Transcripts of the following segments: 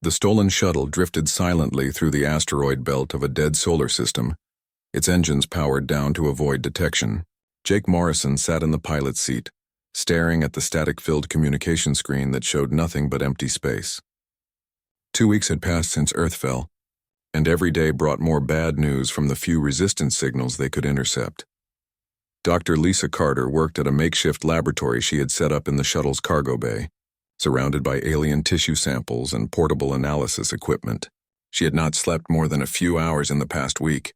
The stolen shuttle drifted silently through the asteroid belt of a dead solar system, its engines powered down to avoid detection. Jake Morrison sat in the pilot's seat, staring at the static-filled communication screen that showed nothing but empty space. 2 weeks had passed since Earth fell, and every day brought more bad news from the few resistance signals they could intercept. Dr. Lisa Carter worked at a makeshift laboratory she had set up in the shuttle's cargo bay, surrounded by alien tissue samples and portable analysis equipment. She had not slept more than a few hours in the past week,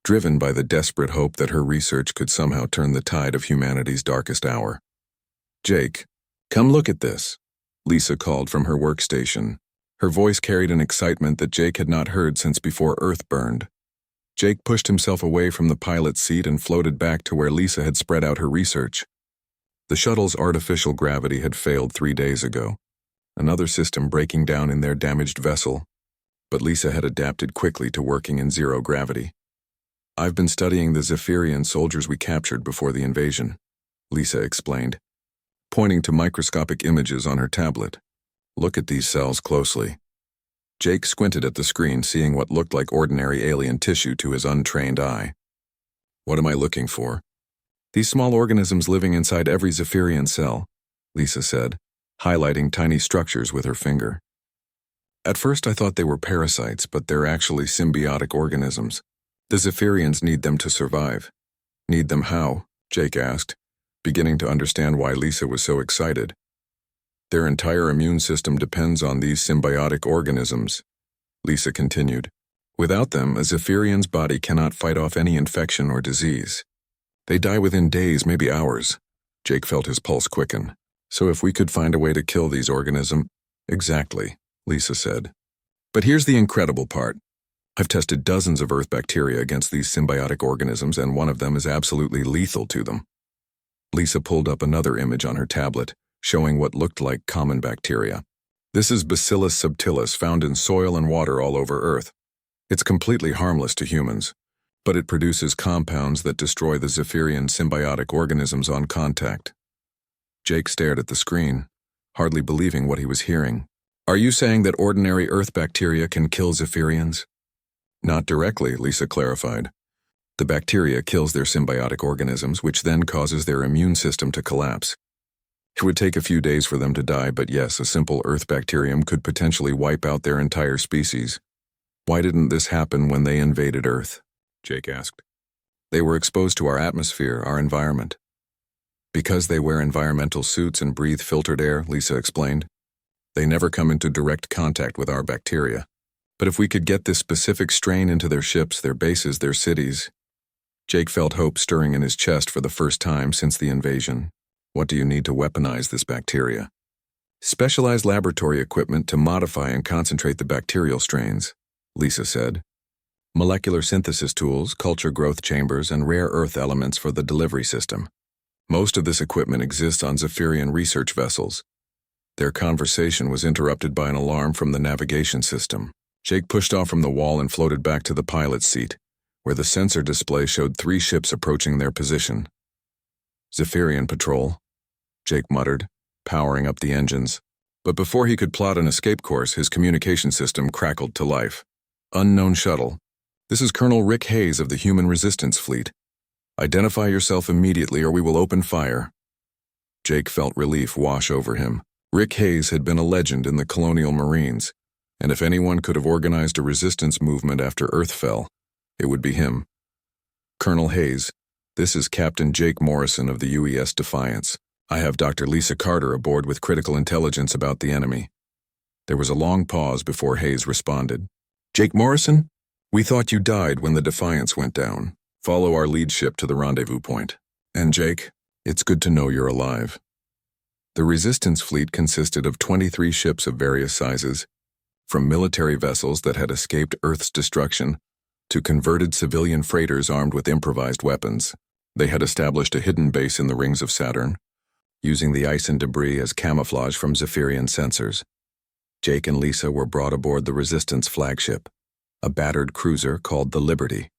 driven by the desperate hope that her research could somehow turn the tide of humanity's darkest hour. "Jake, come look at this," Lisa called from her workstation. Her voice carried an excitement that Jake had not heard since before Earth burned. Jake pushed himself away from the pilot's seat and floated back to where Lisa had spread out her research. The shuttle's artificial gravity had failed 3 days ago, another system breaking down in their damaged vessel, but Lisa had adapted quickly to working in zero gravity. "I've been studying the Zephyrian soldiers we captured before the invasion," Lisa explained, pointing to microscopic images on her tablet. "Look at these cells closely." Jake squinted at the screen, seeing what looked like ordinary alien tissue to his untrained eye. "What am I looking for?" "These small organisms living inside every Zephyrian cell," Lisa said, highlighting tiny structures with her finger. "At first I thought they were parasites, but they're actually symbiotic organisms. The Zephyrians need them to survive." "Need them how?" Jake asked, beginning to understand why Lisa was so excited. "Their entire immune system depends on these symbiotic organisms," Lisa continued. "Without them, a Zephyrian's body cannot fight off any infection or disease. They die within days, maybe hours." Jake felt his pulse quicken. "So if we could find a way to kill these organisms—" "Exactly," Lisa said. "But here's the incredible part. I've tested dozens of Earth bacteria against these symbiotic organisms, and one of them is absolutely lethal to them." Lisa pulled up another image on her tablet, showing what looked like common bacteria. "This is Bacillus subtilis, found in soil and water all over Earth. It's completely harmless to humans, but it produces compounds that destroy the Zephyrian symbiotic organisms on contact." Jake stared at the screen, hardly believing what he was hearing. "Are you saying that ordinary Earth bacteria can kill Zephyrians?" "Not directly," Lisa clarified. "The bacteria kills their symbiotic organisms, which then causes their immune system to collapse. It would take a few days for them to die, but yes, a simple Earth bacterium could potentially wipe out their entire species." "Why didn't this happen when they invaded Earth?" Jake asked. "They were exposed to our atmosphere, our environment." "Because they wear environmental suits and breathe filtered air," Lisa explained. "They never come into direct contact with our bacteria. But if we could get this specific strain into their ships, their bases, their cities—" Jake felt hope stirring in his chest for the first time since the invasion. "What do you need to weaponize this bacteria?" "Specialized laboratory equipment to modify and concentrate the bacterial strains," Lisa said. "Molecular synthesis tools, culture growth chambers, and rare earth elements for the delivery system. Most of this equipment exists on Zephyrian research vessels." Their conversation was interrupted by an alarm from the navigation system. Jake pushed off from the wall and floated back to the pilot's seat, where the sensor display showed 3 ships approaching their position. "Zephyrian patrol," Jake muttered, powering up the engines. But before he could plot an escape course, his communication system crackled to life. "Unknown shuttle. This is Colonel Rick Hayes of the Human Resistance Fleet. Identify yourself immediately or we will open fire." Jake felt relief wash over him. Rick Hayes had been a legend in the Colonial Marines, and if anyone could have organized a resistance movement after Earth fell, it would be him. "Colonel Hayes, this is Captain Jake Morrison of the UES Defiance. I have Dr. Lisa Carter aboard with critical intelligence about the enemy." There was a long pause before Hayes responded. "Jake Morrison? We thought you died when the Defiance went down. Follow our lead ship to the rendezvous point. And Jake, it's good to know you're alive." The Resistance fleet consisted of 23 ships of various sizes, from military vessels that had escaped Earth's destruction to converted civilian freighters armed with improvised weapons. They had established a hidden base in the rings of Saturn, using the ice and debris as camouflage from Zephyrian sensors. Jake and Lisa were brought aboard the Resistance flagship, a battered cruiser called the Liberty.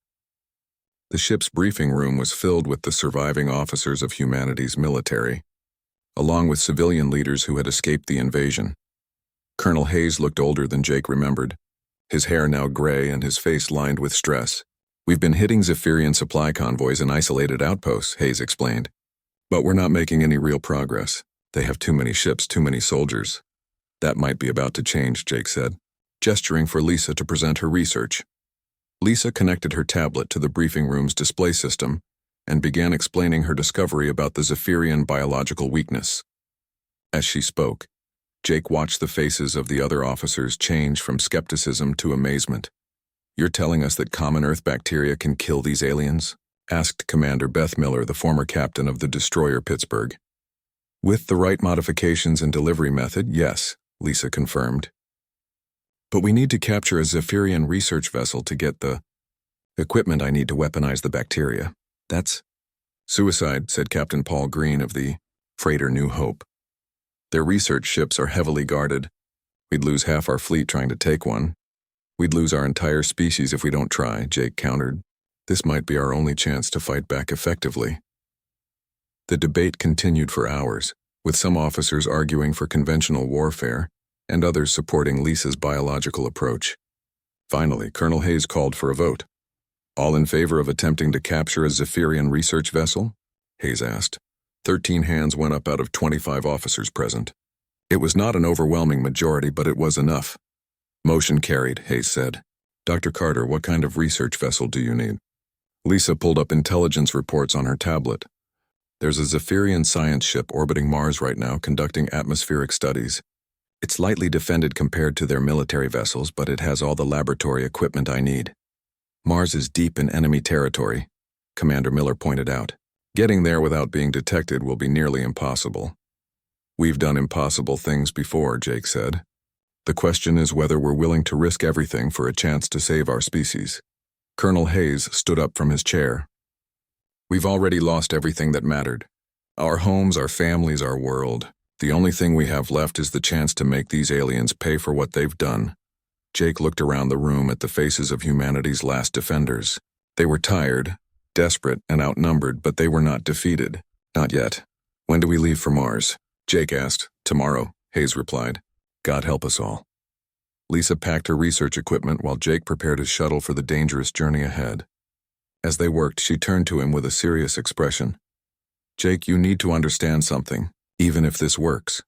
The ship's briefing room was filled with the surviving officers of humanity's military, along with civilian leaders who had escaped the invasion. Colonel Hayes looked older than Jake remembered, his hair now gray and his face lined with stress. "We've been hitting Zephyrian supply convoys and isolated outposts," Hayes explained. "But we're not making any real progress. They have too many ships, too many soldiers." "That might be about to change," Jake said, gesturing for Lisa to present her research. Lisa connected her tablet to the briefing room's display system and began explaining her discovery about the Zephyrian biological weakness. As she spoke, Jake watched the faces of the other officers change from skepticism to amazement. "You're telling us that common Earth bacteria can kill these aliens?" asked Commander Beth Miller, the former captain of the destroyer Pittsburgh. "With the right modifications and delivery method, yes," Lisa confirmed. "But we need to capture a Zephyrian research vessel to get the equipment I need to weaponize the bacteria. That's suicide," said Captain Paul Green of the freighter New Hope. "Their research ships are heavily guarded. We'd lose half our fleet trying to take one. We'd lose our entire species if we don't try," Jake countered. "This might be our only chance to fight back effectively." The debate continued for hours, with some officers arguing for conventional warfare and others supporting Lisa's biological approach. Finally, Colonel Hayes called for a vote. "All in favor of attempting to capture a Zephyrian research vessel?" Hayes asked. 13 hands went up out of 25 officers present. It was not an overwhelming majority, but it was enough. "Motion carried," Hayes said. "Dr. Carter, what kind of research vessel do you need?" Lisa pulled up intelligence reports on her tablet. "There's a Zephyrian science ship orbiting Mars right now conducting atmospheric studies. It's lightly defended compared to their military vessels, but it has all the laboratory equipment I need. Mars is deep in enemy territory," Commander Miller pointed out. "Getting there without being detected will be nearly impossible." "We've done impossible things before," Jake said. "The question is whether we're willing to risk everything for a chance to save our species." Colonel Hayes stood up from his chair. "We've already lost everything that mattered. Our homes, our families, our world. The only thing we have left is the chance to make these aliens pay for what they've done." Jake looked around the room at the faces of humanity's last defenders. They were tired, desperate, and outnumbered, but they were not defeated. "Not yet. When do we leave for Mars?" Jake asked. "Tomorrow," Hayes replied. "God help us all." Lisa packed her research equipment while Jake prepared his shuttle for the dangerous journey ahead. As they worked, she turned to him with a serious expression. "Jake, you need to understand something, even if this works.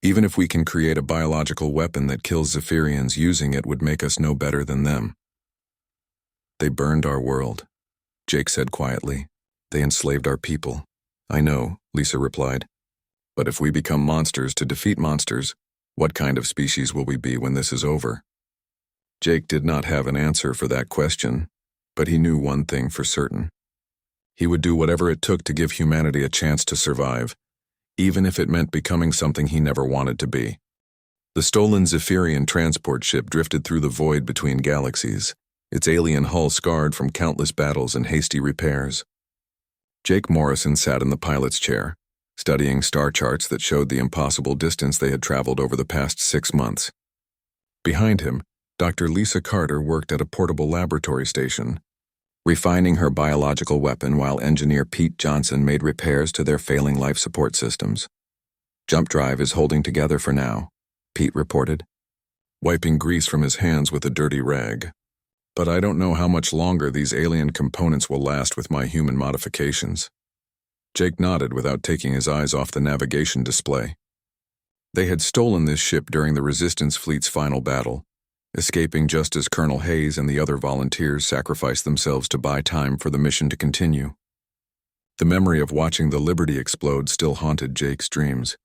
Even if we can create a biological weapon that kills Zephyrians, using it would make us no better than them." "They burned our world," Jake said quietly. "They enslaved our people." "I know," Lisa replied. "But if we become monsters to defeat monsters, what kind of species will we be when this is over?" Jake did not have an answer for that question, but he knew one thing for certain. He would do whatever it took to give humanity a chance to survive, even if it meant becoming something he never wanted to be. The stolen Zephyrian transport ship drifted through the void between galaxies, its alien hull scarred from countless battles and hasty repairs. Jake Morrison sat in the pilot's chair, studying star charts that showed the impossible distance they had traveled over the past 6 months. Behind him, Dr. Lisa Carter worked at a portable laboratory station, refining her biological weapon while engineer Pete Johnson made repairs to their failing life support systems. "Jump drive is holding together for now," Pete reported, wiping grease from his hands with a dirty rag. "But I don't know how much longer these alien components will last with my human modifications." Jake nodded without taking his eyes off the navigation display. They had stolen this ship during the Resistance fleet's final battle, escaping just as Colonel Hayes and the other volunteers sacrificed themselves to buy time for the mission to continue. The memory of watching the Liberty explode still haunted Jake's dreams.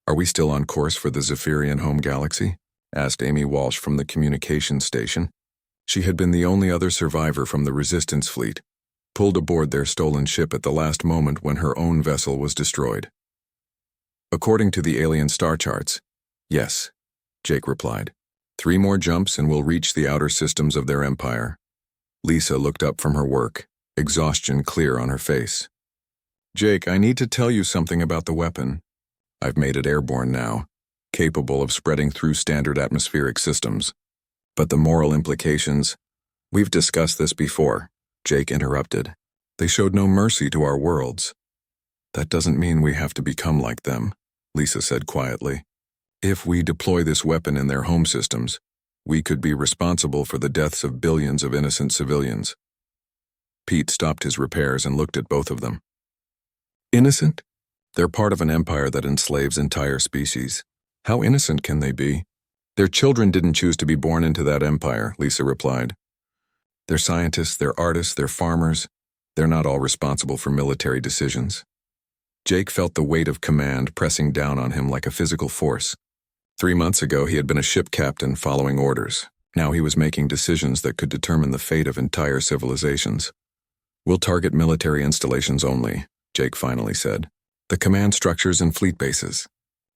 "Are we still on course for the Zephyrian home galaxy?" asked Amy Walsh from the communications station. She had been the only other survivor from the Resistance fleet, pulled aboard their stolen ship at the last moment when her own vessel was destroyed. "According to the alien star charts, yes," Jake replied. 3 more jumps and we'll reach the outer systems of their empire." Lisa looked up from her work, exhaustion clear on her face. "Jake, I need to tell you something about the weapon. I've made it airborne now, capable of spreading through standard atmospheric systems. But the moral implications—" "We've discussed this before," Jake interrupted. "They showed no mercy to our worlds." "That doesn't mean we have to become like them," Lisa said quietly. If we deploy this weapon in their home systems, we could be responsible for the deaths of billions of innocent civilians. Pete stopped his repairs and looked at both of them. Innocent? They're part of an empire that enslaves entire species. How innocent can they be? Their children didn't choose to be born into that empire, Lisa replied. They're scientists, they're artists, they're farmers. They're not all responsible for military decisions. Jake felt the weight of command pressing down on him like a physical force. 3 months ago, he had been a ship captain following orders. Now he was making decisions that could determine the fate of entire civilizations. We'll target military installations only, Jake finally said. The command structures and fleet bases.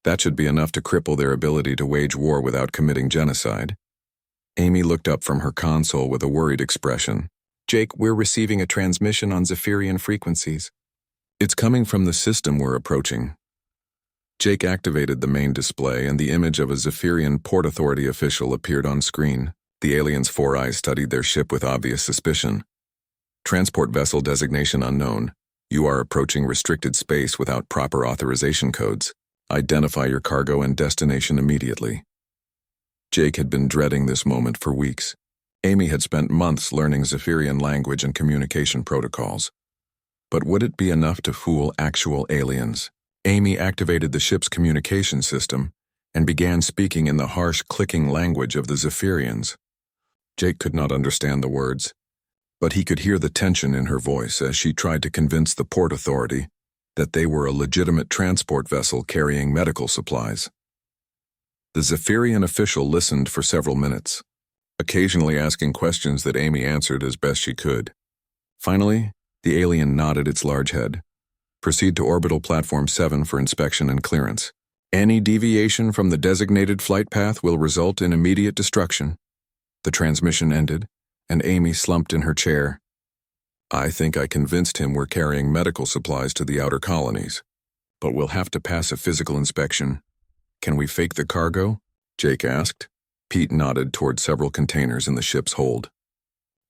That should be enough to cripple their ability to wage war without committing genocide. Amy looked up from her console with a worried expression. Jake, we're receiving a transmission on Zephyrian frequencies. It's coming from the system we're approaching. Jake activated the main display and the image of a Zephyrian Port Authority official appeared on screen. The aliens' 4 eyes studied their ship with obvious suspicion. Transport vessel designation unknown. You are approaching restricted space without proper authorization codes. Identify your cargo and destination immediately. Jake had been dreading this moment for weeks. Amy had spent months learning Zephyrian language and communication protocols. But would it be enough to fool actual aliens? Amy activated the ship's communication system and began speaking in the harsh, clicking language of the Zephyrians. Jake could not understand the words, but he could hear the tension in her voice as she tried to convince the Port Authority that they were a legitimate transport vessel carrying medical supplies. The Zephyrian official listened for several minutes, occasionally asking questions that Amy answered as best she could. Finally, the alien nodded its large head. Proceed to Orbital Platform 7 for inspection and clearance. Any deviation from the designated flight path will result in immediate destruction. The transmission ended, and Amy slumped in her chair. I think I convinced him we're carrying medical supplies to the outer colonies, but we'll have to pass a physical inspection. Can we fake the cargo? Jake asked. Pete nodded toward several containers in the ship's hold.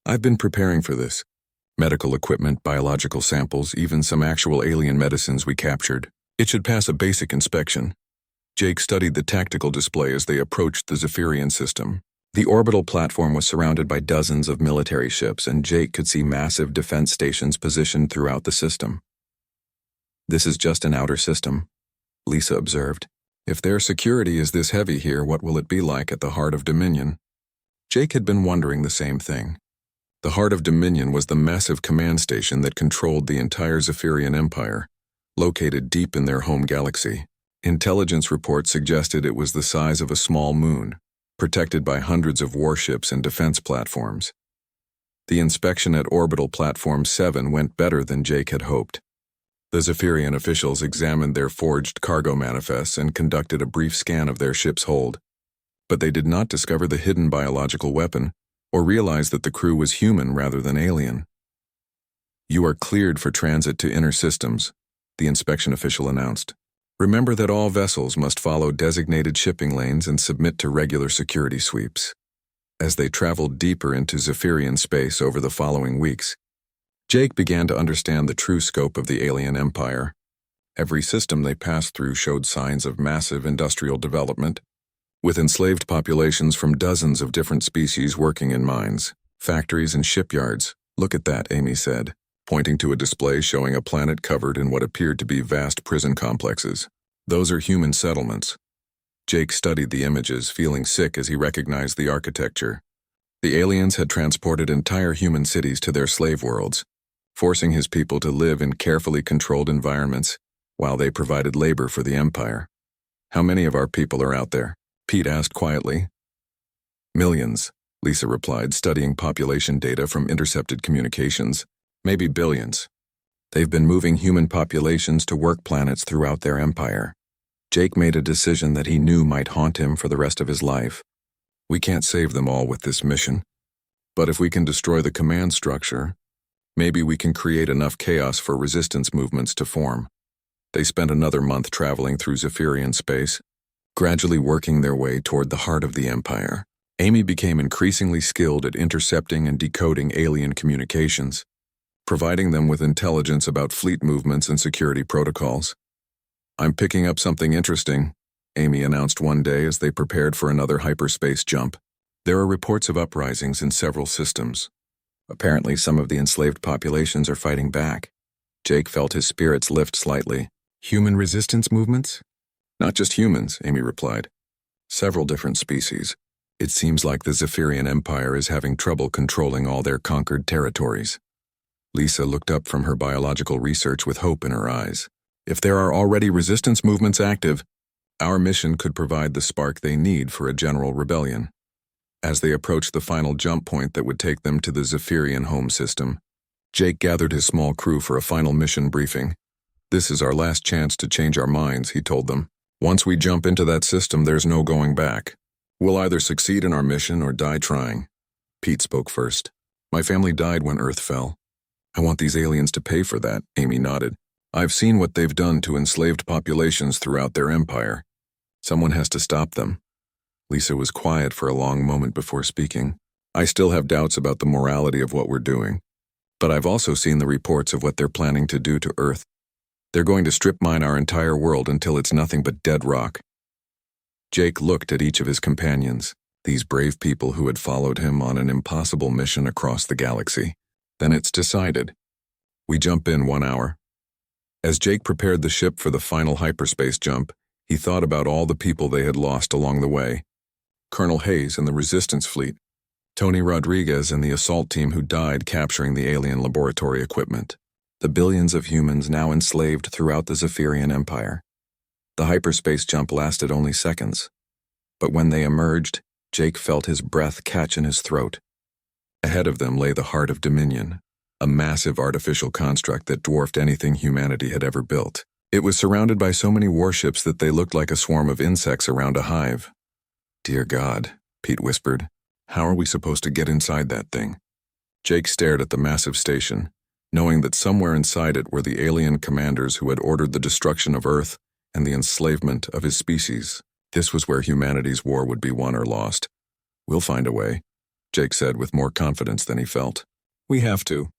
I've been preparing for this. Medical equipment, biological samples, even some actual alien medicines we captured. It should pass a basic inspection. Jake studied the tactical display as they approached the Zephyrian system. The orbital platform was surrounded by dozens of military ships, and Jake could see massive defense stations positioned throughout the system. This is just an outer system, Lisa observed. If their security is this heavy here, what will it be like at the heart of Dominion? Jake had been wondering the same thing. The heart of Dominion was the massive command station that controlled the entire Zephyrian Empire, located deep in their home galaxy. Intelligence reports suggested it was the size of a small moon, protected by hundreds of warships and defense platforms. The inspection at Orbital Platform 7 went better than Jake had hoped. The Zephyrian officials examined their forged cargo manifests and conducted a brief scan of their ship's hold. But they did not discover the hidden biological weapon, or realize that the crew was human rather than alien. You are cleared for transit to inner systems, the inspection official announced. Remember that all vessels must follow designated shipping lanes and submit to regular security sweeps. As they traveled deeper into Zephyrian space over the following weeks, Jake began to understand the true scope of the alien empire. Every system they passed through showed signs of massive industrial development, with enslaved populations from dozens of different species working in mines, factories, and shipyards. Look at that, Amy said, pointing to a display showing a planet covered in what appeared to be vast prison complexes. Those are human settlements. Jake studied the images, feeling sick as he recognized the architecture. The aliens had transported entire human cities to their slave worlds, forcing his people to live in carefully controlled environments while they provided labor for the empire. How many of our people are out there? Pete asked quietly. Millions, Lisa replied, studying population data from intercepted communications. Maybe billions. They've been moving human populations to work planets throughout their empire. Jake made a decision that he knew might haunt him for the rest of his life. We can't save them all with this mission. But if we can destroy the command structure, maybe we can create enough chaos for resistance movements to form. They spent another month traveling through Zephyrian space, gradually working their way toward the heart of the empire. Amy became increasingly skilled at intercepting and decoding alien communications, providing them with intelligence about fleet movements and security protocols. I'm picking up something interesting, Amy announced one day as they prepared for another hyperspace jump. There are reports of uprisings in several systems. Apparently, some of the enslaved populations are fighting back. Jake felt his spirits lift slightly. Human resistance movements? Not just humans, Amy replied. Several different species. It seems like the Zephyrian Empire is having trouble controlling all their conquered territories. Lisa looked up from her biological research with hope in her eyes. If there are already resistance movements active, our mission could provide the spark they need for a general rebellion. As they approached the final jump point that would take them to the Zephyrian home system, Jake gathered his small crew for a final mission briefing. This is our last chance to change our minds, he told them. Once we jump into that system, there's no going back. We'll either succeed in our mission or die trying. Pete spoke first. My family died when Earth fell. I want these aliens to pay for that, Amy nodded. I've seen what they've done to enslaved populations throughout their empire. Someone has to stop them. Lisa was quiet for a long moment before speaking. I still have doubts about the morality of what we're doing. But I've also seen the reports of what they're planning to do to Earth. They're going to strip mine our entire world until it's nothing but dead rock. Jake looked at each of his companions, these brave people who had followed him on an impossible mission across the galaxy. Then it's decided. We jump in 1 hour. As Jake prepared the ship for the final hyperspace jump, he thought about all the people they had lost along the way. Colonel Hayes and the Resistance fleet, Tony Rodriguez and the assault team who died capturing the alien laboratory equipment, the billions of humans now enslaved throughout the Zephyrian Empire. The hyperspace jump lasted only seconds, but when they emerged, Jake felt his breath catch in his throat. Ahead of them lay the heart of Dominion, a massive artificial construct that dwarfed anything humanity had ever built. It was surrounded by so many warships that they looked like a swarm of insects around a hive. Dear God, Pete whispered, how are we supposed to get inside that thing? Jake stared at the massive station, knowing that somewhere inside it were the alien commanders who had ordered the destruction of Earth and the enslavement of his species. This was where humanity's war would be won or lost. We'll find a way, Jake said with more confidence than he felt. We have to.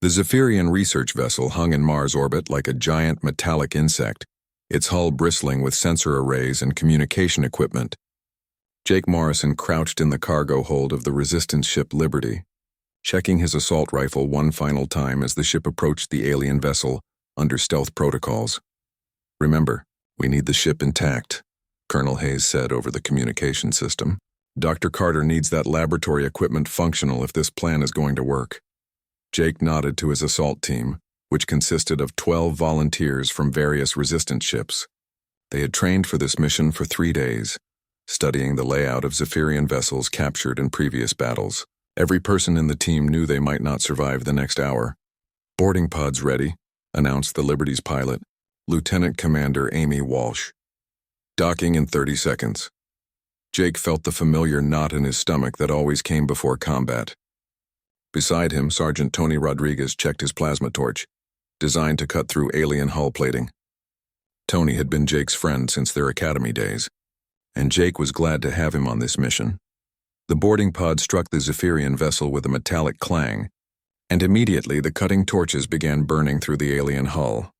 The Zephyrian research vessel hung in Mars orbit like a giant metallic insect, its hull bristling with sensor arrays and communication equipment. Jake Morrison crouched in the cargo hold of the resistance ship Liberty, checking his assault rifle one final time as the ship approached the alien vessel under stealth protocols. Remember, we need the ship intact, Colonel Hayes said over the communication system. Dr. Carter needs that laboratory equipment functional if this plan is going to work. Jake nodded to his assault team, which consisted of 12 volunteers from various resistance ships. They had trained for this mission for 3 days, studying the layout of Zephyrian vessels captured in previous battles. Every person in the team knew they might not survive the next hour. Boarding pods ready, announced the Liberty's pilot, Lieutenant Commander Amy Walsh. Docking in 30 seconds. Jake felt the familiar knot in his stomach that always came before combat. Beside him, Sergeant Tony Rodriguez checked his plasma torch, designed to cut through alien hull plating. Tony had been Jake's friend since their academy days, and Jake was glad to have him on this mission. The boarding pod struck the Zephyrian vessel with a metallic clang, and immediately the cutting torches began burning through the alien hull.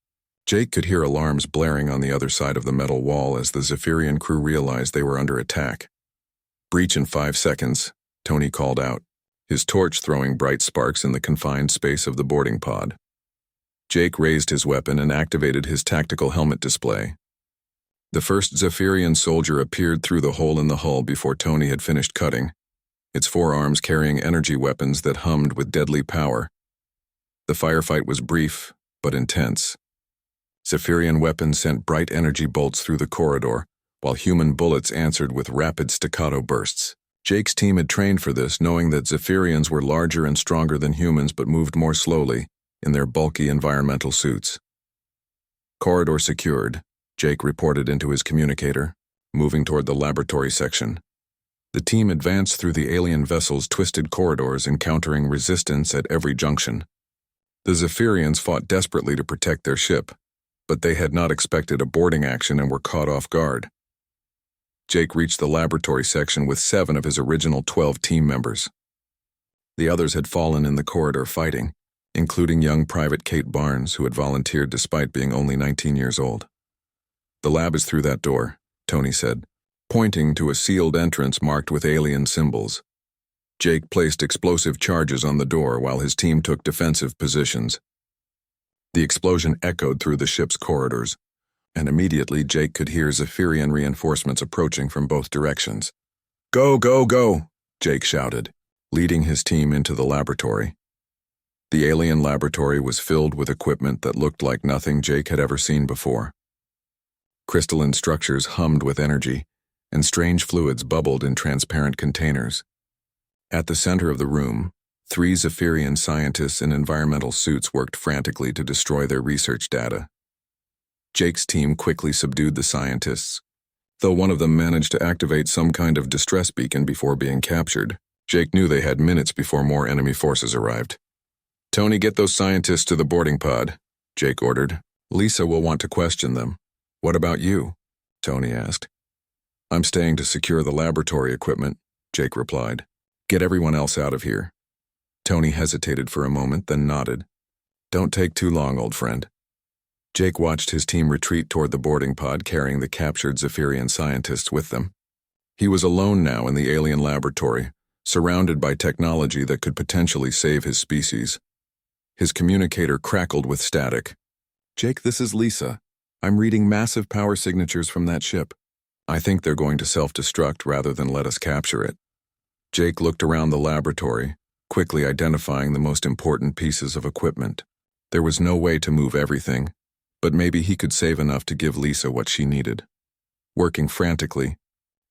Jake could hear alarms blaring on the other side of the metal wall as the Zephyrian crew realized they were under attack. Breach in 5 seconds, Tony called out, his torch throwing bright sparks in the confined space of the boarding pod. Jake raised his weapon and activated his tactical helmet display. The first Zephyrian soldier appeared through the hole in the hull before Tony had finished cutting, its forearms carrying energy weapons that hummed with deadly power. The firefight was brief, but intense. Zephyrian weapons sent bright energy bolts through the corridor, while human bullets answered with rapid staccato bursts. Jake's team had trained for this, knowing that Zephyrians were larger and stronger than humans but moved more slowly in their bulky environmental suits. Corridor secured, Jake reported into his communicator, moving toward the laboratory section. The team advanced through the alien vessel's twisted corridors, encountering resistance at every junction. The Zephyrians fought desperately to protect their ship, but they had not expected a boarding action and were caught off guard. Jake reached the laboratory section with 7 of his original 12 team members. The others had fallen in the corridor fighting, including young Private Kate Barnes, who had volunteered despite being only 19 years old. The lab is through that door, Tony said, pointing to a sealed entrance marked with alien symbols. Jake placed explosive charges on the door while his team took defensive positions. The explosion echoed through the ship's corridors, and immediately Jake could hear Zephyrian reinforcements approaching from both directions. "Go, go, go!" Jake shouted, leading his team into the laboratory. The alien laboratory was filled with equipment that looked like nothing Jake had ever seen before. Crystalline structures hummed with energy, and strange fluids bubbled in transparent containers. At the center of the room, 3 Zephyrian scientists in environmental suits worked frantically to destroy their research data. Jake's team quickly subdued the scientists, though one of them managed to activate some kind of distress beacon before being captured. Jake knew they had minutes before more enemy forces arrived. "Tony, get those scientists to the boarding pod," Jake ordered. "Lisa will want to question them." "What about you?" Tony asked. "I'm staying to secure the laboratory equipment," Jake replied. "Get everyone else out of here." Tony hesitated for a moment, then nodded. "Don't take too long, old friend." Jake watched his team retreat toward the boarding pod, carrying the captured Zephyrian scientists with them. He was alone now in the alien laboratory, surrounded by technology that could potentially save his species. His communicator crackled with static. "Jake, this is Lisa. I'm reading massive power signatures from that ship. I think they're going to self-destruct rather than let us capture it." Jake looked around the laboratory, quickly identifying the most important pieces of equipment. There was no way to move everything, but maybe he could save enough to give Lisa what she needed. Working frantically,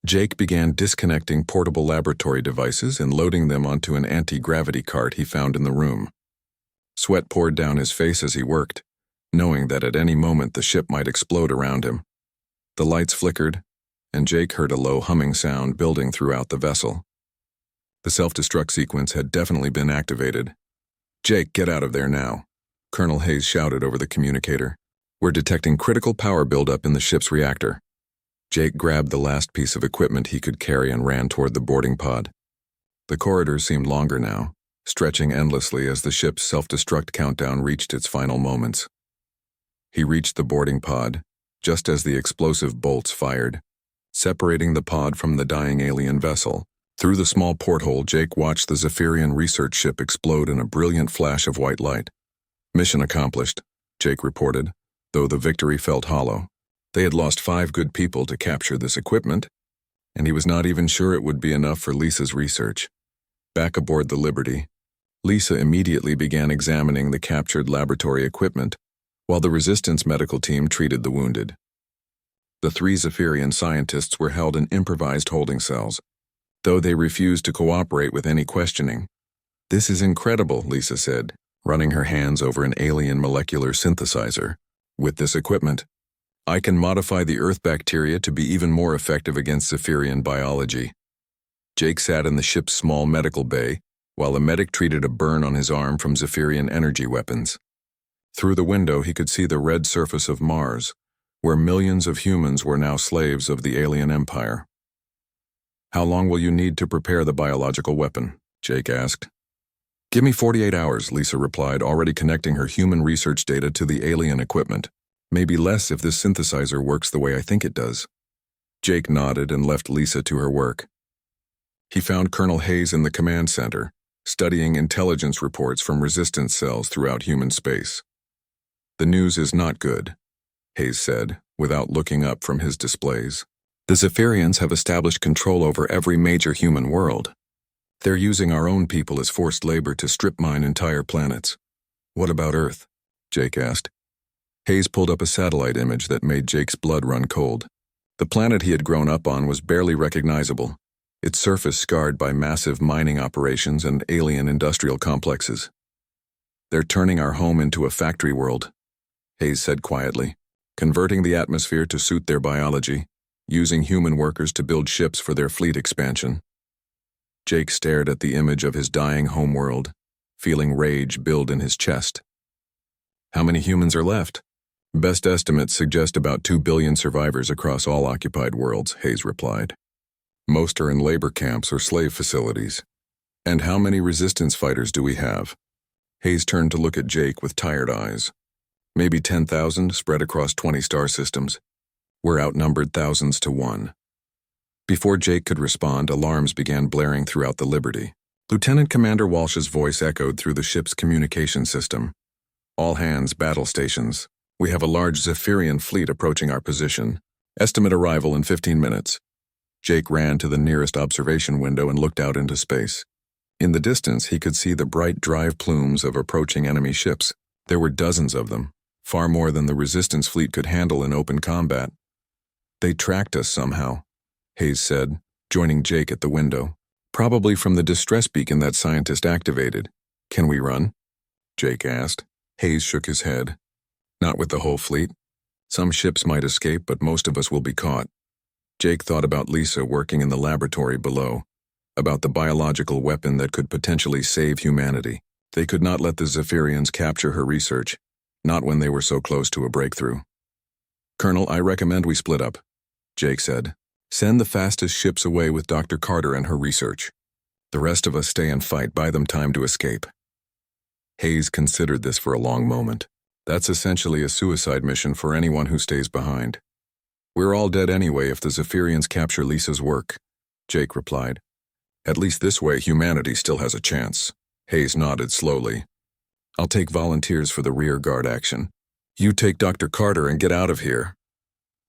Jake began disconnecting portable laboratory devices and loading them onto an anti-gravity cart he found in the room. Sweat poured down his face as he worked, knowing that at any moment the ship might explode around him. The lights flickered, and Jake heard a low humming sound building throughout the vessel. The self-destruct sequence had definitely been activated. "Jake, get out of there now," Colonel Hayes shouted over the communicator. "We're detecting critical power buildup in the ship's reactor." Jake grabbed the last piece of equipment he could carry and ran toward the boarding pod. The corridors seemed longer now, stretching endlessly as the ship's self-destruct countdown reached its final moments. He reached the boarding pod, just as the explosive bolts fired, separating the pod from the dying alien vessel. Through the small porthole, Jake watched the Zephyrian research ship explode in a brilliant flash of white light. "Mission accomplished," Jake reported, though the victory felt hollow. They had lost 5 good people to capture this equipment, and he was not even sure it would be enough for Lisa's research. Back aboard the Liberty, Lisa immediately began examining the captured laboratory equipment, while the Resistance medical team treated the wounded. The 3 Zephyrian scientists were held in improvised holding cells, though they refused to cooperate with any questioning. "This is incredible," Lisa said, running her hands over an alien molecular synthesizer. "With this equipment, I can modify the Earth bacteria to be even more effective against Zephyrian biology." Jake sat in the ship's small medical bay, while a medic treated a burn on his arm from Zephyrian energy weapons. Through the window he could see the red surface of Mars, where millions of humans were now slaves of the alien empire. "How long will you need to prepare the biological weapon?" Jake asked. "Give me 48 hours, Lisa replied, already connecting her human research data to the alien equipment. "Maybe less if this synthesizer works the way I think it does." Jake nodded and left Lisa to her work. He found Colonel Hayes in the command center, studying intelligence reports from resistance cells throughout human space. "The news is not good," Hayes said, without looking up from his displays. "The Zephyrians have established control over every major human world. They're using our own people as forced labor to strip mine entire planets." "What about Earth?" Jake asked. Hayes pulled up a satellite image that made Jake's blood run cold. The planet he had grown up on was barely recognizable, its surface scarred by massive mining operations and alien industrial complexes. "They're turning our home into a factory world," Hayes said quietly, "converting the atmosphere to suit their biology, using human workers to build ships for their fleet expansion." Jake stared at the image of his dying homeworld, feeling rage build in his chest. "How many humans are left?" "Best estimates suggest about 2 billion survivors across all occupied worlds," Hayes replied. "Most are in labor camps or slave facilities." "And how many resistance fighters do we have?" Hayes turned to look at Jake with tired eyes. "Maybe 10,000 spread across 20 star systems." We're outnumbered thousands to one. Before Jake could respond, alarms began blaring throughout the Liberty. Lieutenant Commander Walsh's voice echoed through the ship's communication system. All hands, battle stations. We have a large Zephyrian fleet approaching our position. Estimate arrival in 15 minutes. Jake ran to the nearest observation window and looked out into space. In the distance, he could see the bright drive plumes of approaching enemy ships. There were dozens of them, far more than the Resistance fleet could handle in open combat. They tracked us somehow, Hayes said, joining Jake at the window. Probably from the distress beacon that scientist activated. Can we run? Jake asked. Hayes shook his head. Not with the whole fleet. Some ships might escape, but most of us will be caught. Jake thought about Lisa working in the laboratory below, about the biological weapon that could potentially save humanity. They could not let the Zephyrians capture her research, not when they were so close to a breakthrough. Colonel, I recommend we split up, Jake said. Send the fastest ships away with Dr. Carter and her research. The rest of us stay and fight, buy them time to escape. Hayes considered this for a long moment. That's essentially a suicide mission for anyone who stays behind. We're all dead anyway if the Zephyrians capture Lisa's work, Jake replied. At least this way humanity still has a chance. Hayes nodded slowly. I'll take volunteers for the rear guard action. You take Dr. Carter and get out of here.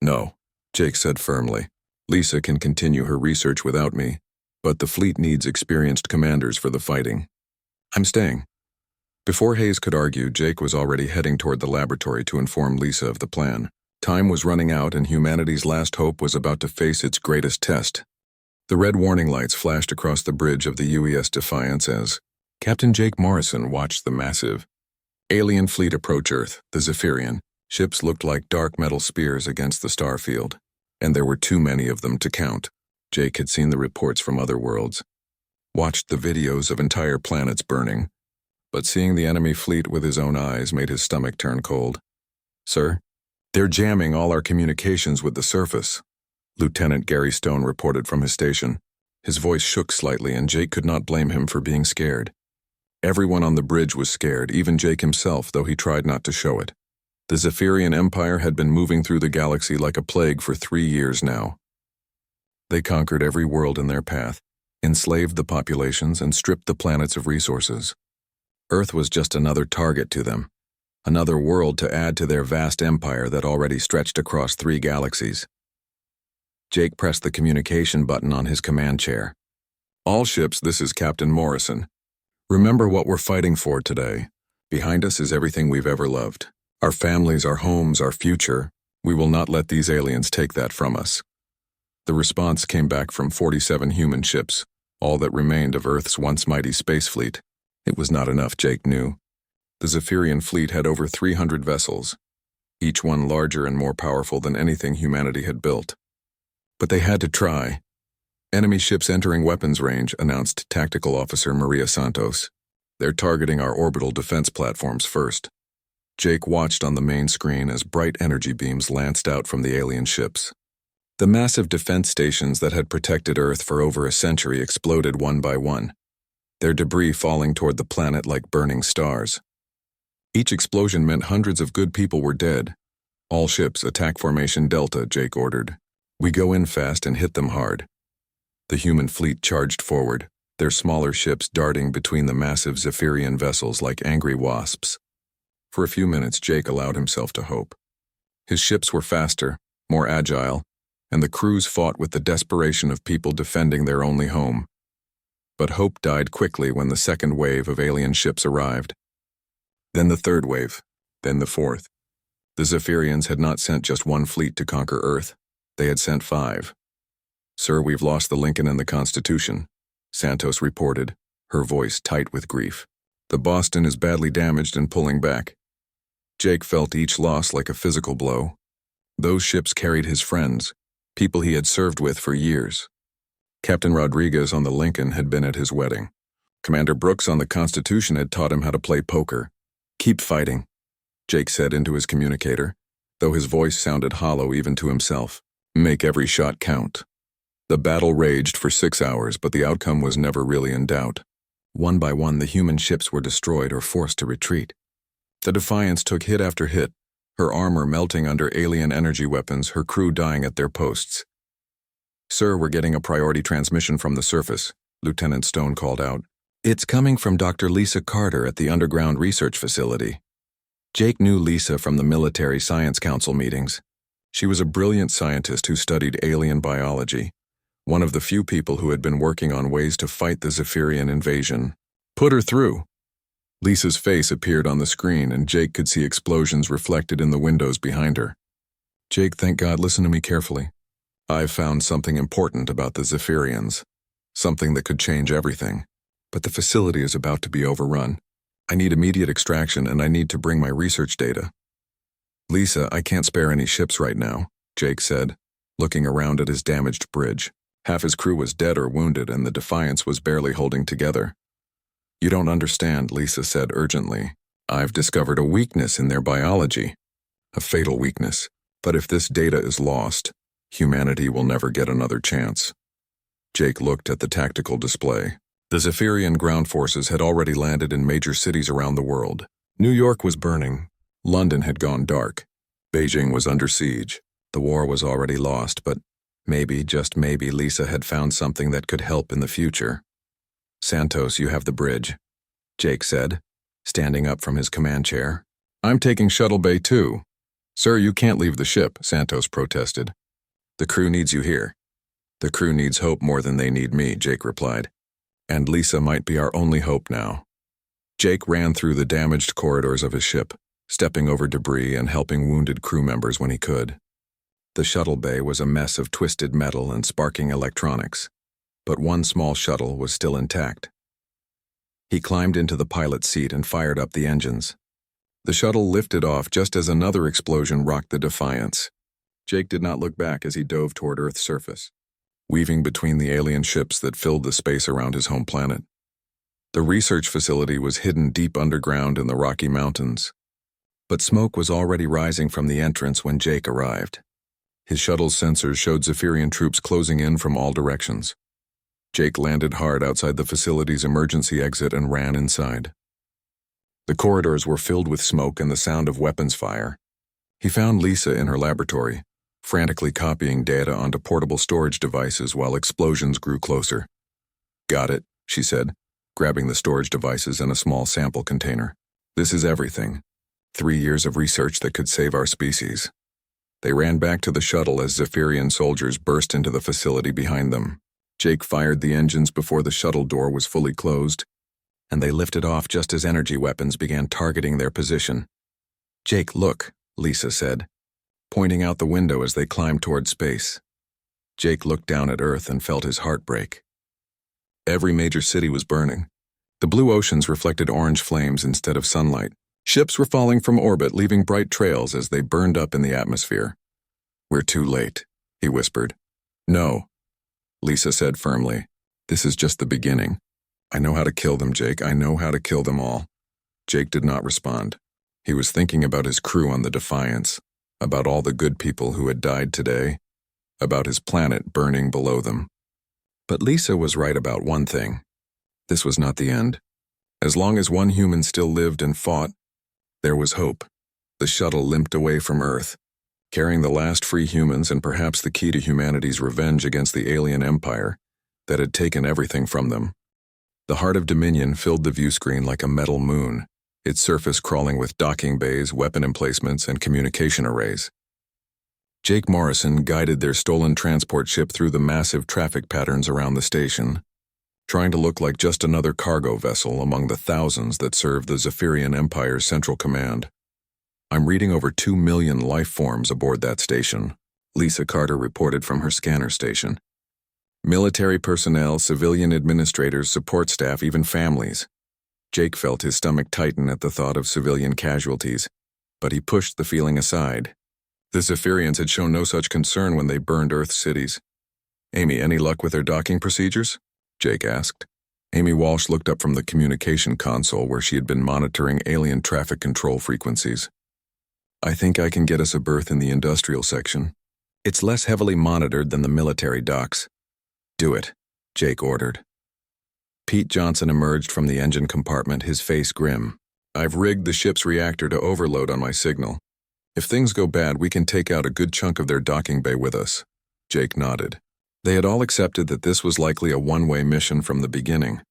No, Jake said firmly. Lisa can continue her research without me, but the fleet needs experienced commanders for the fighting. I'm staying. Before Hayes could argue, Jake was already heading toward the laboratory to inform Lisa of the plan. Time was running out and humanity's last hope was about to face its greatest test. The red warning lights flashed across the bridge of the UES Defiance as Captain Jake Morrison watched the massive alien fleet approach Earth, the Zephyrian. Ships looked like dark metal spears against the star field, and there were too many of them to count. Jake had seen the reports from other worlds, watched the videos of entire planets burning, but seeing the enemy fleet with his own eyes made his stomach turn cold. Sir, they're jamming all our communications with the surface, Lieutenant Gary Stone reported from his station. His voice shook slightly, and Jake could not blame him for being scared. Everyone on the bridge was scared, even Jake himself, though he tried not to show it. The Zephyrian Empire had been moving through the galaxy like a plague for 3 years now. They conquered every world in their path, enslaved the populations, and stripped the planets of resources. Earth was just another target to them, another world to add to their vast empire that already stretched across 3 galaxies. Jake pressed the communication button on his command chair. All ships, this is Captain Morrison. Remember what we're fighting for today. Behind us is everything we've ever loved. Our families, our homes, our future. We will not let these aliens take that from us. The response came back from 47 human ships, all that remained of Earth's once mighty space fleet. It was not enough, Jake knew. The Zephyrian fleet had over 300 vessels, each one larger and more powerful than anything humanity had built. But they had to try. Enemy ships entering weapons range, announced Tactical Officer Maria Santos. They're targeting our orbital defense platforms first. Jake watched on the main screen as bright energy beams lanced out from the alien ships. The massive defense stations that had protected Earth for over a century exploded one by one, their debris falling toward the planet like burning stars. Each explosion meant hundreds of good people were dead. All ships, attack formation Delta, Jake ordered. We go in fast and hit them hard. The human fleet charged forward, their smaller ships darting between the massive Zephyrian vessels like angry wasps. For a few minutes, Jake allowed himself to hope. His ships were faster, more agile, and the crews fought with the desperation of people defending their only home. But hope died quickly when the second wave of alien ships arrived. Then the third wave, then the fourth. The Zephyrians had not sent just one fleet to conquer Earth. They had sent 5. Sir, we've lost the Lincoln and the Constitution, Santos reported, her voice tight with grief. The Boston is badly damaged and pulling back. Jake felt each loss like a physical blow. Those ships carried his friends, people he had served with for years. Captain Rodriguez on the Lincoln had been at his wedding. Commander Brooks on the Constitution had taught him how to play poker. Keep fighting, Jake said into his communicator, though his voice sounded hollow even to himself. Make every shot count. The battle raged for 6 hours, but the outcome was never really in doubt. One by one, the human ships were destroyed or forced to retreat. The Defiance took hit after hit, her armor melting under alien energy weapons, her crew dying at their posts. "Sir, we're getting a priority transmission from the surface," Lieutenant Stone called out. "It's coming from Dr. Lisa Carter at the Underground Research Facility." Jake knew Lisa from the Military Science Council meetings. She was a brilliant scientist who studied alien biology, one of the few people who had been working on ways to fight the Zephyrian invasion. "Put her through." Lisa's face appeared on the screen, and Jake could see explosions reflected in the windows behind her. "Jake, thank God, listen to me carefully. I've found something important about the Zephyrians, something that could change everything. But the facility is about to be overrun. I need immediate extraction, and I need to bring my research data." "Lisa, I can't spare any ships right now," Jake said, looking around at his damaged bridge. Half his crew was dead or wounded, and the Defiance was barely holding together. "You don't understand," Lisa said urgently. "I've discovered a weakness in their biology. A fatal weakness. But if this data is lost, humanity will never get another chance." Jake looked at the tactical display. The Zephyrian ground forces had already landed in major cities around the world. New York was burning. London had gone dark. Beijing was under siege. The war was already lost, but maybe, just maybe, Lisa had found something that could help in the future. "Santos, you have the bridge," Jake said, standing up from his command chair. "I'm taking Shuttle Bay too." "Sir, you can't leave the ship," Santos protested. "The crew needs you here." "The crew needs hope more than they need me," Jake replied. "And Lisa might be our only hope now." Jake ran through the damaged corridors of his ship, stepping over debris and helping wounded crew members when he could. The shuttle bay was a mess of twisted metal and sparking electronics, but one small shuttle was still intact. He climbed into the pilot's seat and fired up the engines. The shuttle lifted off just as another explosion rocked the Defiance. Jake did not look back as he dove toward Earth's surface, weaving between the alien ships that filled the space around his home planet. The research facility was hidden deep underground in the Rocky Mountains, but smoke was already rising from the entrance when Jake arrived. His shuttle's sensors showed Zephyrian troops closing in from all directions. Jake landed hard outside the facility's emergency exit and ran inside. The corridors were filled with smoke and the sound of weapons fire. He found Lisa in her laboratory, frantically copying data onto portable storage devices while explosions grew closer. "Got it," she said, grabbing the storage devices and a small sample container. "This is everything. 3 years of research that could save our species." They ran back to the shuttle as Zephyrian soldiers burst into the facility behind them. Jake fired the engines before the shuttle door was fully closed, and they lifted off just as energy weapons began targeting their position. "Jake, look," Lisa said, pointing out the window as they climbed toward space. Jake looked down at Earth and felt his heart break. Every major city was burning. The blue oceans reflected orange flames instead of sunlight. Ships were falling from orbit, leaving bright trails as they burned up in the atmosphere. "We're too late," he whispered. "No," Lisa said firmly. "This is just the beginning. I know how to kill them, Jake. I know how to kill them all." Jake did not respond. He was thinking about his crew on the Defiance, about all the good people who had died today, about his planet burning below them. But Lisa was right about one thing. This was not the end. As long as one human still lived and fought, there was hope. The shuttle limped away from Earth, carrying the last free humans and perhaps the key to humanity's revenge against the alien empire that had taken everything from them. The heart of Dominion filled the view screen like a metal moon, its surface crawling with docking bays, weapon emplacements, and communication arrays. Jake Morrison guided their stolen transport ship through the massive traffic patterns around the station, trying to look like just another cargo vessel among the thousands that serve the Zephyrian Empire's Central Command. "I'm reading over 2 million life forms aboard that station," Lisa Carter reported from her scanner station. "Military personnel, civilian administrators, support staff, even families." Jake felt his stomach tighten at the thought of civilian casualties, but he pushed the feeling aside. The Zephyrians had shown no such concern when they burned Earth's cities. "Amy, any luck with their docking procedures?" Jake asked. Amy Walsh looked up from the communication console where she had been monitoring alien traffic control frequencies. "I think I can get us a berth in the industrial section. It's less heavily monitored than the military docks." "Do it," Jake ordered. Pete Johnson emerged from the engine compartment, his face grim. "I've rigged the ship's reactor to overload on my signal. If things go bad, we can take out a good chunk of their docking bay with us. Jake nodded. They had all accepted that this was likely a one-way mission from the beginning.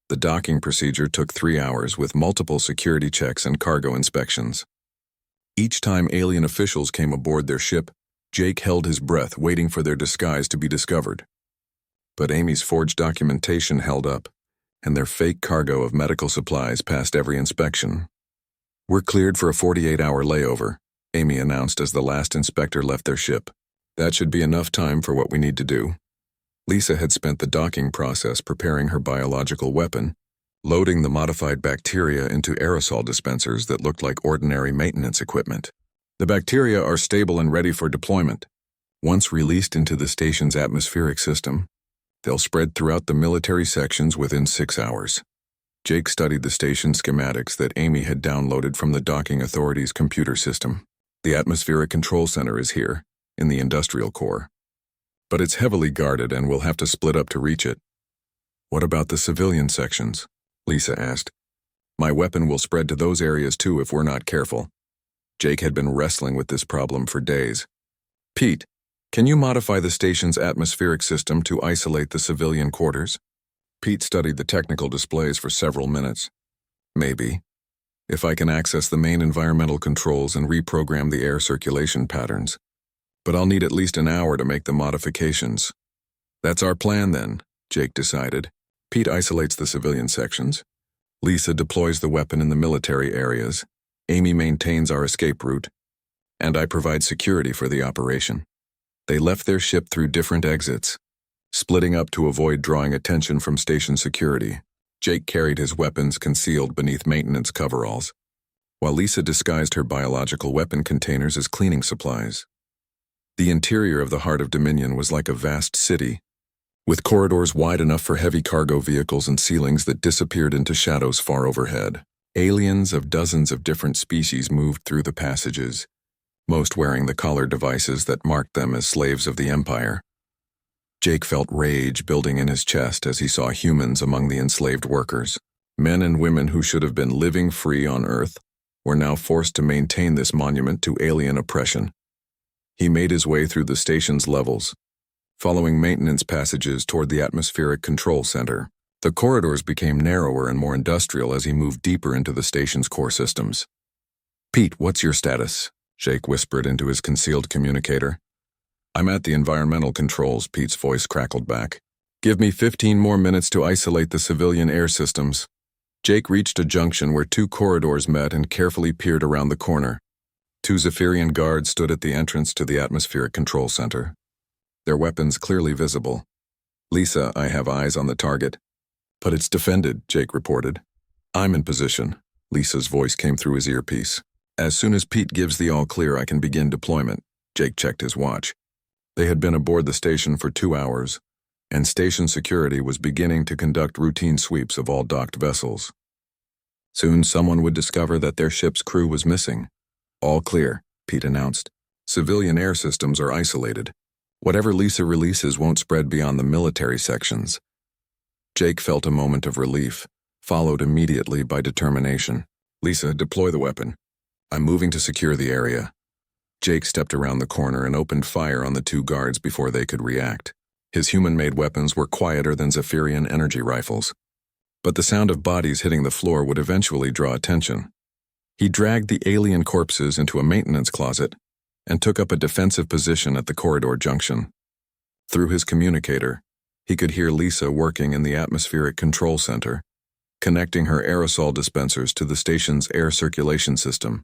The docking procedure took 3 hours with multiple security checks and cargo inspections. Each time alien officials came aboard their ship, Jake held his breath, waiting for their disguise to be discovered. But Amy's forged documentation held up, and their fake cargo of medical supplies passed every inspection. "We're cleared for a 48-hour layover," Amy announced as the last inspector left their ship. "That should be enough time for what we need to do." Lisa had spent the docking process preparing her biological weapon, loading the modified bacteria into aerosol dispensers that looked like ordinary maintenance equipment. "The bacteria are stable and ready for deployment. Once released into the station's atmospheric system, they'll spread throughout the military sections within 6 hours. Jake studied the station schematics that Amy had downloaded from the docking authority's computer system. "The atmospheric control center is here, in the industrial core. But it's heavily guarded and we'll have to split up to reach it." "What about the civilian sections?" Lisa asked. "My weapon will spread to those areas too if we're not careful." Jake had been wrestling with this problem for days. "Pete, can you modify the station's atmospheric system to isolate the civilian quarters?" Pete studied the technical displays for several minutes. "Maybe. If I can access the main environmental controls and reprogram the air circulation patterns. But I'll need at least an hour to make the modifications." "That's our plan then," Jake decided. Pete isolates the civilian sections. Lisa deploys the weapon in the military areas. Amy maintains our escape route. And I provide security for the operation. They left their ship through different exits, splitting up to avoid drawing attention from station security. Jake carried his weapons concealed beneath maintenance coveralls, while Lisa disguised her biological weapon containers as cleaning supplies. The interior of the heart of Dominion was like a vast city, with corridors wide enough for heavy cargo vehicles and ceilings that disappeared into shadows far overhead. Aliens of dozens of different species moved through the passages, most wearing the collar devices that marked them as slaves of the Empire. Jake felt rage building in his chest as he saw humans among the enslaved workers. Men and women who should have been living free on Earth were now forced to maintain this monument to alien oppression. He made his way through the station's levels, following maintenance passages toward the atmospheric control center. The corridors became narrower and more industrial as he moved deeper into the station's core systems. "Pete, what's your status?" Jake whispered into his concealed communicator. "I'm at the environmental controls," Pete's voice crackled back. "Give me 15 more minutes to isolate the civilian air systems." Jake reached a junction where 2 corridors met and carefully peered around the corner. 2 Zephyrian guards stood at the entrance to the atmospheric control center, their weapons clearly visible. "Lisa, I have eyes on the target." "But it's defended," Jake reported. "I'm in position." Lisa's voice came through his earpiece. "As soon as Pete gives the all-clear, I can begin deployment." Jake checked his watch. They had been aboard the station for 2 hours, and station security was beginning to conduct routine sweeps of all docked vessels. Soon someone would discover that their ship's crew was missing. "All clear," Pete announced. "Civilian air systems are isolated. Whatever Lisa releases won't spread beyond the military sections." Jake felt a moment of relief, followed immediately by determination. "Lisa, deploy the weapon. I'm moving to secure the area." Jake stepped around the corner and opened fire on the 2 guards before they could react. His human-made weapons were quieter than Zephyrian energy rifles, but the sound of bodies hitting the floor would eventually draw attention. He dragged the alien corpses into a maintenance closet and took up a defensive position at the corridor junction. Through his communicator, he could hear Lisa working in the atmospheric control center, connecting her aerosol dispensers to the station's air circulation system.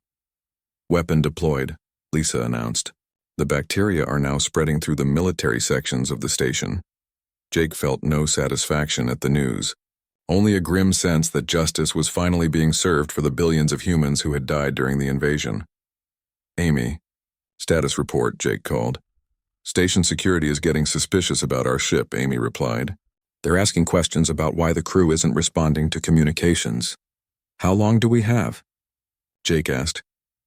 "Weapon deployed," Lisa announced. "The bacteria are now spreading through the military sections of the station." Jake felt no satisfaction at the news, only a grim sense that justice was finally being served for the billions of humans who had died during the invasion. "Amy, status report," Jake called. "Station security is getting suspicious about our ship," Amy replied. "They're asking questions about why the crew isn't responding to communications." "How long do we have?" Jake asked.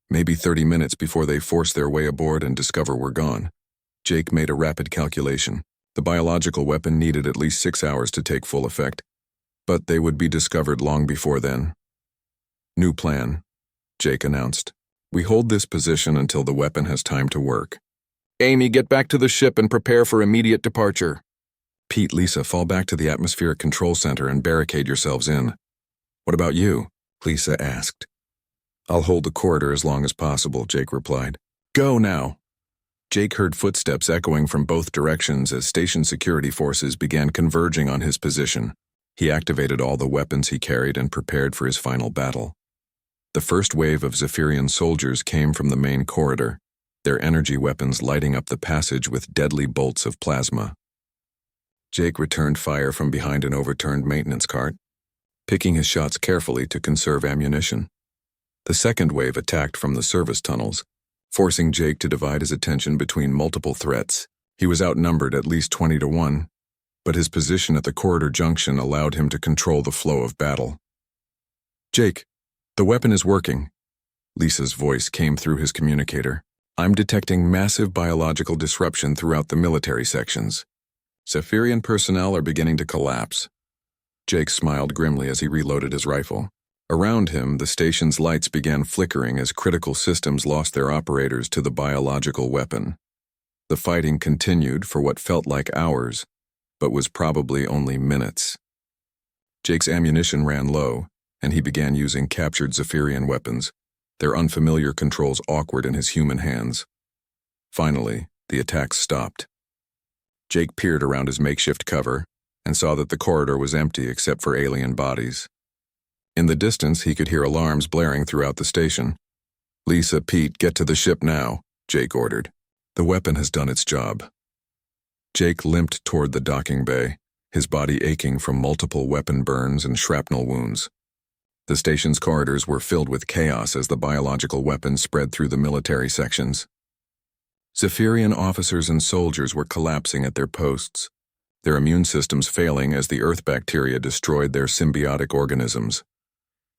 "Maybe 30 minutes before they force their way aboard and discover we're gone." Jake made a rapid calculation. The biological weapon needed at least 6 hours to take full effect, but they would be discovered long before then. "New plan," Jake announced. We hold this position until the weapon has time to work. Amy, get back to the ship and prepare for immediate departure. Pete, Lisa, fall back to the atmospheric control center and barricade yourselves in. What about you? Lisa asked. I'll hold the corridor as long as possible, Jake replied. Go now. Jake heard footsteps echoing from both directions as station security forces began converging on his position. He activated all the weapons he carried and prepared for his final battle. The first wave of Zephyrian soldiers came from the main corridor, their energy weapons lighting up the passage with deadly bolts of plasma. Jake returned fire from behind an overturned maintenance cart, picking his shots carefully to conserve ammunition. The second wave attacked from the service tunnels, forcing Jake to divide his attention between multiple threats. He was outnumbered at least 20-1, but his position at the corridor junction allowed him to control the flow of battle. Jake, the weapon is working. Lisa's voice came through his communicator. I'm detecting massive biological disruption throughout the military sections. Zephyrian personnel are beginning to collapse. Jake smiled grimly as he reloaded his rifle. Around him, the station's lights began flickering as critical systems lost their operators to the biological weapon. The fighting continued for what felt like hours, but was probably only minutes. Jake's ammunition ran low, and he began using captured Zephyrian weapons, their unfamiliar controls awkward in his human hands. Finally, the attacks stopped. Jake peered around his makeshift cover and saw that the corridor was empty except for alien bodies. In the distance, he could hear alarms blaring throughout the station. Lisa, Pete, get to the ship now, Jake ordered. The weapon has done its job. Jake limped toward the docking bay, his body aching from multiple weapon burns and shrapnel wounds. The station's corridors were filled with chaos as the biological weapons spread through the military sections. Zephyrian officers and soldiers were collapsing at their posts, their immune systems failing as the Earth bacteria destroyed their symbiotic organisms.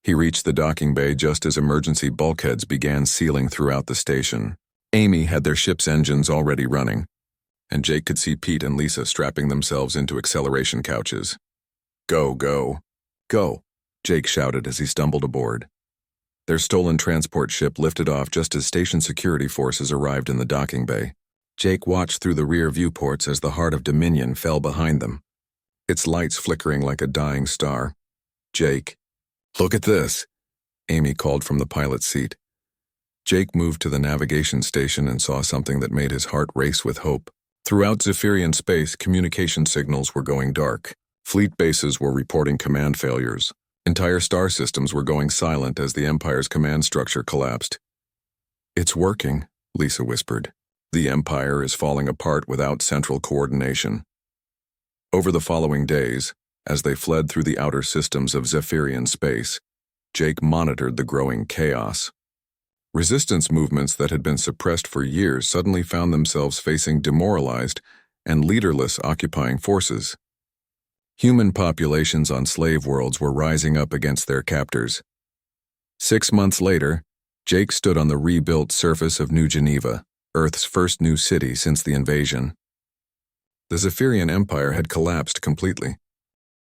He reached the docking bay just as emergency bulkheads began sealing throughout the station. Amy had their ship's engines already running, and Jake could see Pete and Lisa strapping themselves into acceleration couches. Go, go, go, Jake shouted as he stumbled aboard. Their stolen transport ship lifted off just as station security forces arrived in the docking bay. Jake watched through the rear viewports as the heart of Dominion fell behind them, its lights flickering like a dying star. Jake, look at this, Amy called from the pilot's seat. Jake moved to the navigation station and saw something that made his heart race with hope. Throughout Zephyrian space, communication signals were going dark. Fleet bases were reporting command failures. Entire star systems were going silent as the Empire's command structure collapsed. It's working, Lisa whispered. The Empire is falling apart without central coordination. Over the following days, as they fled through the outer systems of Zephyrian space, Jake monitored the growing chaos. Resistance movements that had been suppressed for years suddenly found themselves facing demoralized and leaderless occupying forces. Human populations on slave worlds were rising up against their captors. 6 months later, Jake stood on the rebuilt surface of New Geneva, Earth's first new city since the invasion. The Zephyrian Empire had collapsed completely.